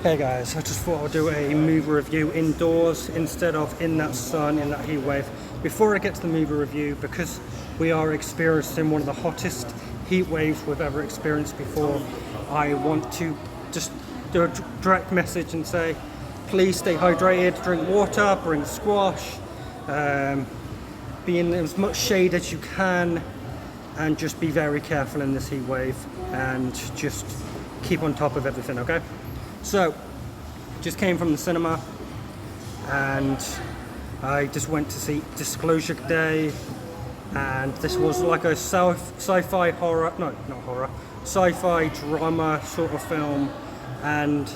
Hey guys, I just thought I'd do a movie review indoors instead of in that sun, in that heat wave. Before I get to the movie review, because we are experiencing one of the hottest heat waves we've ever experienced before, I want to just do a direct message and say, please stay hydrated, drink water, bring squash, be in as much shade as you can, and just be very careful in this heat wave and just keep on top of everything, okay? So, just came from the cinema and I just went to see Disclosure Day, and this was like a sci-fi horror, no, not horror, sci-fi drama sort of film, and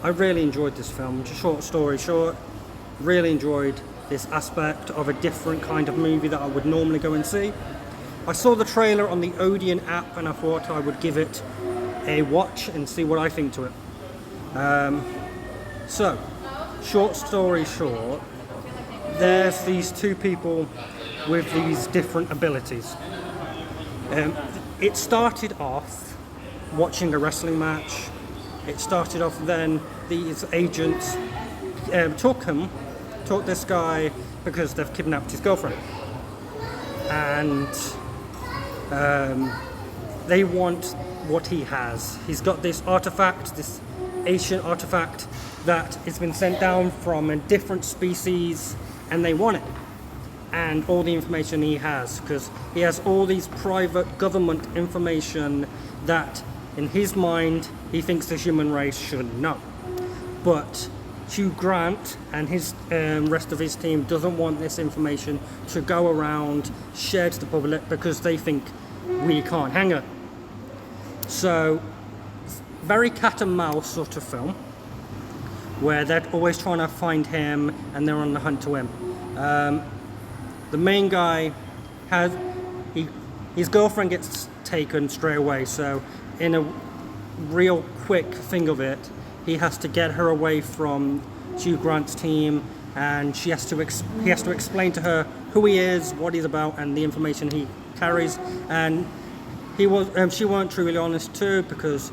I really enjoyed this film. Just short story short, really enjoyed this aspect of a different kind of movie that I would normally go and see. I saw the trailer on the Odeon app and I thought I would give it a watch and see what I think to it. So, short story short, there's these two people with these different abilities. It started off watching a wrestling match. It started off then these agents took this guy because they've kidnapped his girlfriend. And they want what he has. He's got this artifact, this ancient artifact that has been sent down from a different species, and they want it. And all the information he has, because he has all these private government information that, in his mind, he thinks the human race should know. But Hugh Grant and his rest of his team doesn't want this information to go around, shared to the public, because they think we can't hang it. So, very cat and mouse sort of film, where they're always trying to find him and they're on the hunt to him. The main guy his girlfriend gets taken straight away, so in a real quick thing of it, he has to get her away from Hugh Grant's team, and he has to explain to her who he is, what he's about, and the information he carries. And she weren't truly honest too, because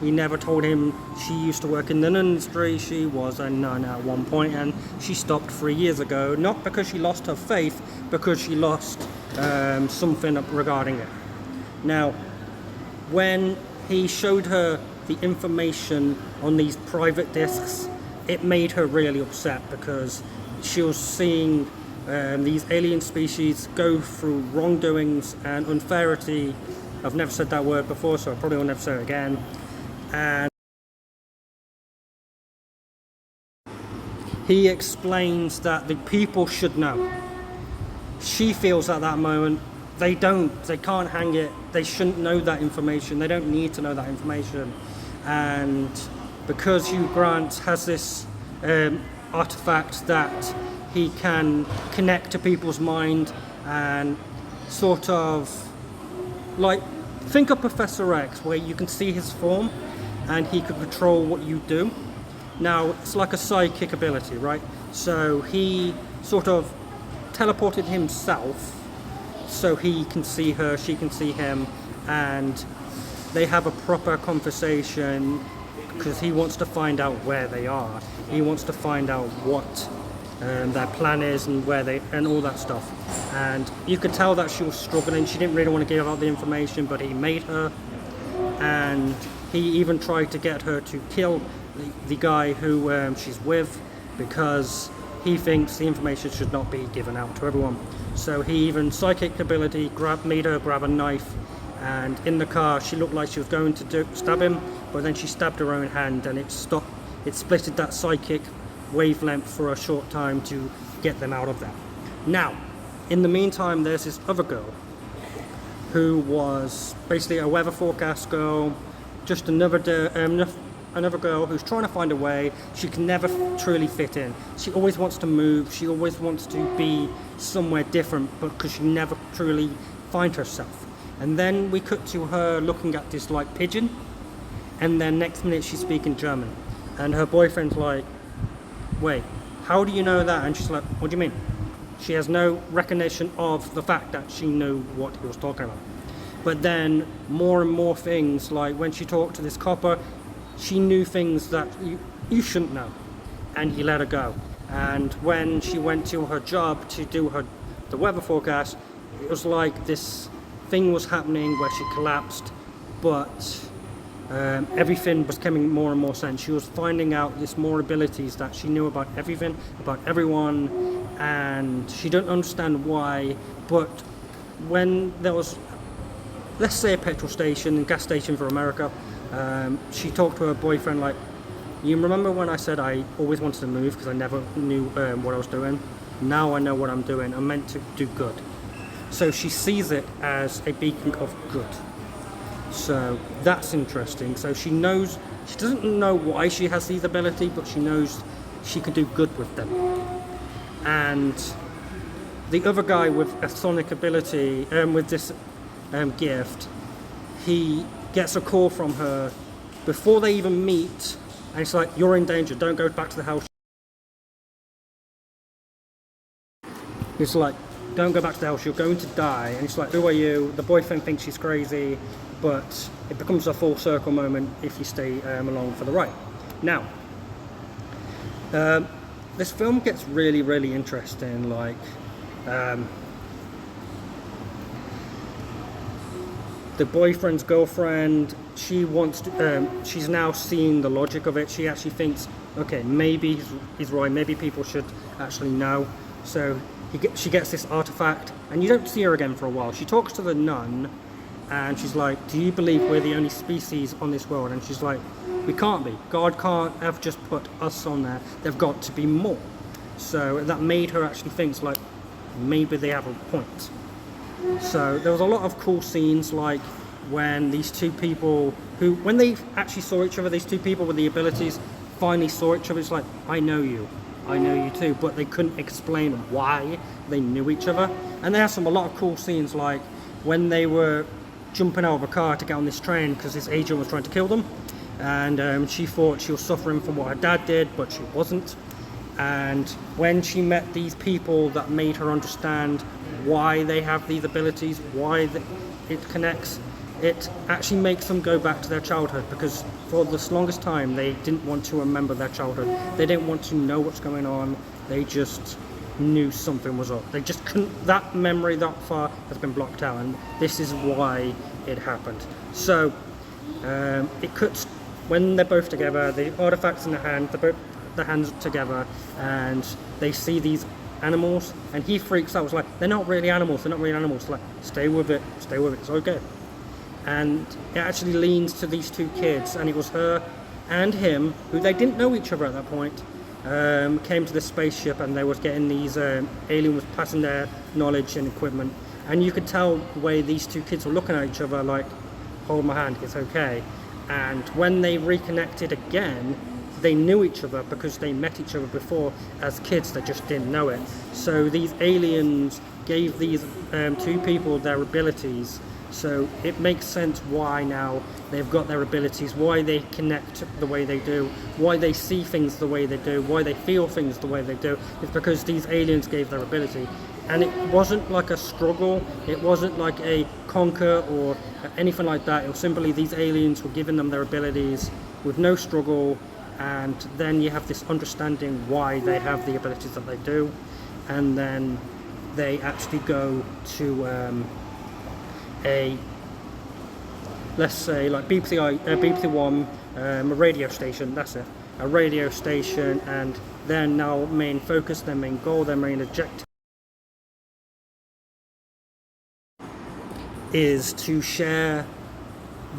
he never told him she used to work in the nun industry. She was a nun at one point, and she stopped 3 years ago, not because she lost her faith, because she lost something regarding it. Now, when he showed her the information on these private discs, it made her really upset, because she was seeing these alien species go through wrongdoings and unfairity. I've never said that word before, so I probably will never say it again. And he explains that the people should know. She feels at that moment they can't hang it, they shouldn't know that information, they don't need to know that information. And because Hugh Grant has this artifact that he can connect to people's mind and sort of, like, think of Professor X, where you can see his form and he can control what you do. Now, it's like a psychic ability, right? So he sort of teleported himself so he can see her, she can see him, and they have a proper conversation, because he wants to find out where they are. He wants to find out what their plan is and where and all that stuff. And you could tell that she was struggling. She didn't really want to give out the information, but he made her. And he even tried to get her to kill the guy who she's with, because he thinks the information should not be given out to everyone. So he even, psychic ability, made her grab a knife, and in the car she looked like she was going to stab him, but then she stabbed her own hand, and it splitted that psychic wavelength for a short time to get them out of that. Now, in the meantime, there's this other girl who was basically a weather forecast girl, just another girl who's trying to find a way. She can never truly fit in. She always wants to move, she always wants to be somewhere different, but because she never truly finds herself. And then we cut to her looking at this like pigeon, and then next minute she's speaking German, and her boyfriend's like, wait, how do you know that? And she's like, what do you mean? She has no recognition of the fact that she knew what he was talking about. But then more and more things, like when she talked to this copper, she knew things that you shouldn't know, and you let her go. And when she went to her job to do the weather forecast, it was like this thing was happening where she collapsed, but everything was coming more and more sense. She was finding out this more abilities that she knew about everything, about everyone, and she didn't understand why. But when there was, let's say, a petrol station and gas station for America, she talked to her boyfriend like, you remember when I said I always wanted to move because I never knew what I was doing? Now I know what I'm doing. I'm meant to do good. So she sees it as a beacon of good. So that's interesting. So she knows, she doesn't know why she has these abilities, but she knows she can do good with them. And the other guy with a sonic ability, with this gift, he gets a call from her before they even meet, and it's like, you're in danger, don't go back to the house. It's like, don't go back to the house, you're going to die. And it's like, who are you? The boyfriend thinks she's crazy, but it becomes a full circle moment if you stay along for the ride. Now, this film gets really, really interesting. Like, the boyfriend's girlfriend, she wants to, she's now seeing the logic of it. She actually thinks, okay, maybe he's right, maybe people should actually know. So she gets this artifact, and you don't see her again for a while. She talks to the nun, and she's like, do you believe we're the only species on this world? And she's like, we can't be. God can't have just put us on there. There've got to be more. So that made her actually think, like, maybe they have a point. So there was a lot of cool scenes, like when these two people when they actually saw each other, these two people with the abilities finally saw each other. It's like, I know you too, but they couldn't explain why they knew each other. And they had a lot of cool scenes, like when they were jumping out of a car to get on this train because this agent was trying to kill them, and she thought she was suffering from what her dad did, but she wasn't. And when she met these people that made her understand why they have these abilities, why it connects, it actually makes them go back to their childhood, because for the longest time they didn't want to remember their childhood. They didn't want to know what's going on. They just knew something was up. They just couldn't, that memory that far has been blocked out, and this is why it happened. So it cuts when they're both together, the artifacts in the hand, the hands together, and they see these animals, and he freaks out. It's like, they're not really animals, like, stay with it, it's okay. And it actually leans to these two kids, and it was her and him, who they didn't know each other at that point, came to the spaceship, and they was getting these alien was passing their knowledge and equipment, and you could tell the way these two kids were looking at each other like, hold my hand, it's okay. And when they reconnected again, they knew each other because they met each other before as kids, they just didn't know it. So these aliens gave these two people their abilities, so it makes sense why now they've got their abilities, why they connect the way they do, why they see things the way they do, why they feel things the way they do. It's because these aliens gave their ability. And it wasn't like a struggle, it wasn't like a conquer or anything like that. It was simply these aliens were giving them their abilities with no struggle, and then you have this understanding why they have the abilities that they do, and then they actually go to let's say like BBC One, a radio station, that's it, a radio station, and their now main focus, their main goal, their main objective is to share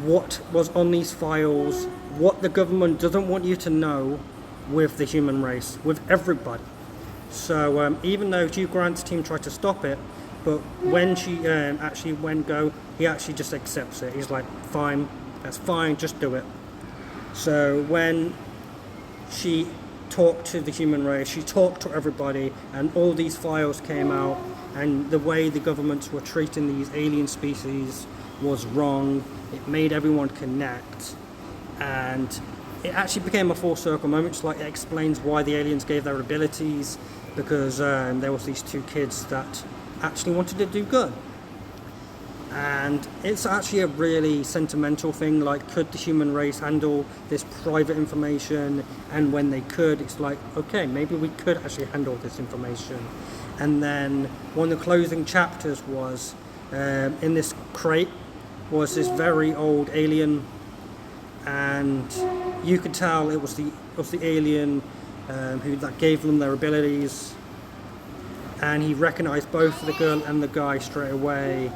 what was on these files, what the government doesn't want you to know, with the human race, with everybody. So even though Hugh Grant's team tried to stop it, but when she actually went go, he actually just accepts it. He's like, fine, that's fine, just do it. So when she talked to the human race, she talked to everybody, and all these files came out, and the way the governments were treating these alien species was wrong. It made everyone connect, and it actually became a full circle moment. It's like, it explains why the aliens gave their abilities, because there was these two kids that actually wanted to do good. And it's actually a really sentimental thing, like could the human race handle this private information? And when they could, it's like, okay, maybe we could actually handle this information. And then one of the closing chapters was in this crate was this very old alien, and you could tell it was the alien who that gave them their abilities, and he recognized both the girl and the guy straight away.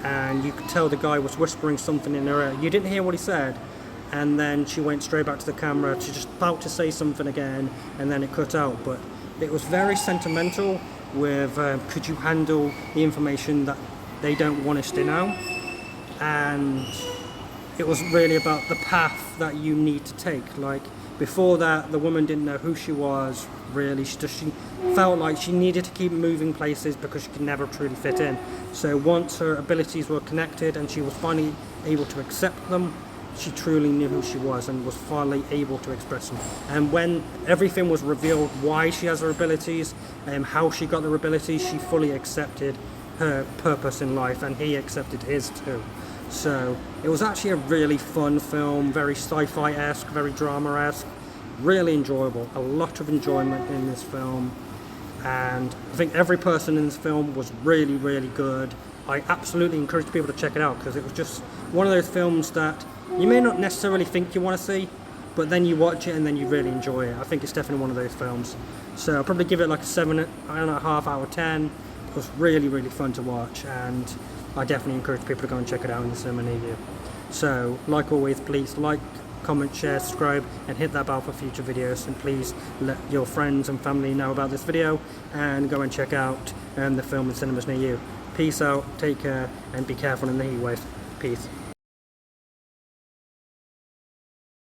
And you could tell the guy was whispering something in her ear. You didn't hear what he said, and then she went straight back to the camera. She just about to say something again, and then it cut out. But it was very sentimental with could you handle the information that they don't want us to know? And it was really about the path that you need to take. Like before that, the woman didn't know who she was really. She felt like she needed to keep moving places because she could never truly fit in. So once her abilities were connected and she was finally able to accept them, she truly knew who she was and was finally able to express them. And when everything was revealed, why she has her abilities and how she got her abilities, she fully accepted her purpose in life, and he accepted his too. So it was actually a really fun film, very sci-fi-esque, very drama-esque, really enjoyable. A lot of enjoyment in this film, and I think every person in this film was really, really good. I absolutely encourage people to check it out because it was just one of those films that you may not necessarily think you want to see, but then you watch it and then you really enjoy it. I think it's definitely one of those films. So I'll probably give it like a 7.5 out of 10. It was really, really fun to watch, and I definitely encourage people to go and check it out in the cinema near you. So, like always, please like, comment, share, subscribe, and hit that bell for future videos. And please let your friends and family know about this video, and go and check out the film in cinemas near you. Peace out, take care, and be careful in the heat wave. Peace.